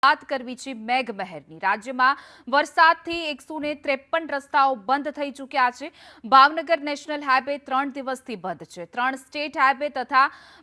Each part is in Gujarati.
વાત કરવી છે મેઘમહેરની। રાજ્યમાં વરસાદથી 153 રસ્તાઓ બંધ થઈ ચૂક્યા છે। ભાવનગર નેશનલ હાઈવે 3 દિવસથી બંધ છે। 3 સ્ટેટ હાઈવે તથા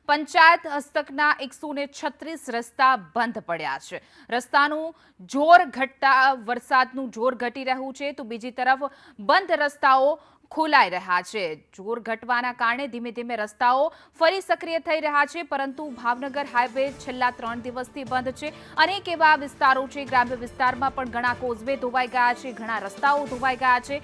પંચાયત હસ્તકના 136 રસ્તા બંધ પડ્યા છે। રસ્તાનું જોર ઘટતા વરસાદનું જોર ઘટી રહ્યું છે તો બીજી તરફ બંધ રસ્તાઓ ખોલાઈ રહ્યા છે। જોર ઘટવાના કારણે ધીમે ધીમે રસ્તાઓ ફરી સક્રિય થઈ રહ્યા છે, પરંતુ ભાવનગર હાઈવે છેલ્લા 3 દિવસથી બંધ છે। અનેક એવા વિસ્તારો છે, ગ્રામ્ય વિસ્તારમાં પણ ઘણા કોઝવે ધોવાઈ ગયા છે, ઘણા રસ્તાઓ ધોવાઈ ગયા છે,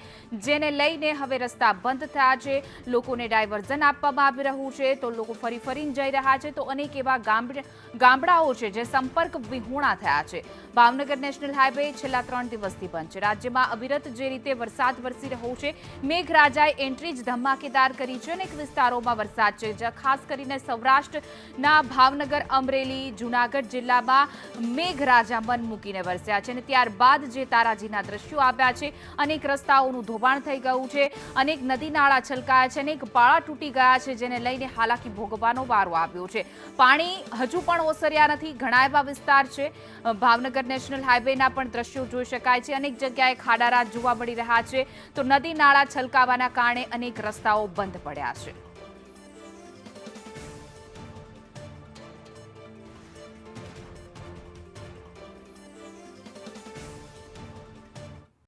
જેને લઈને હવે રસ્તા બંધ થયા છે। લોકોને ડાયવર્ઝન આપવામાં આવી રહ્યું છે તો લોકો ફરીને જઈ રહ્યા છે તો અનેક એવા ગામડાઓ છે જે સંપર્ક વિહોણા થયા છે। ભાવનગર નેશનલ હાઈવે છેલ્લા 3 દિવસથી બંધ છે। રાજ્યમાં અવિરત જે રીતે વરસાદ વરસી રહ્યો છે, મેઘરાજાએ એન્ટ્રી જ ધમાકેદાર કરી છે। અનેક વિસ્તારોમાં વરસાદ છે, ખાસ કરીને સૌરાષ્ટ્રના ભાવનગર, અમરેલી, જૂનાગઢ જિલ્લામાં મેઘરાજા મન મૂકીને વરસ્યા છે અને ત્યારબાદ જે તારાજીના દ્રશ્યો આવ્યા છે, અનેક રસ્તાઓનું ધોવાણ થઈ ગયું છે, અનેક નદી નાળા છલકાયા છે, અનેક પાળા તૂટી ગયા છે, જેને લઈને હાલાકી ભોગવવાનો વારો આવ્યો છે। પાણી હજુ પણ ઓસર્યા નથી। ઘણા એવા વિસ્તાર છે, ભાવનગર નેશનલ હાઈવેના પણ દ્રશ્યો જોઈ શકાય છે। અનેક જગ્યાએ ખાડારાત જોવા મળી રહ્યા છે તો નદી નાળા છલકાવાના કારણે અનેક રસ્તાઓ બંધ પડ્યા છે।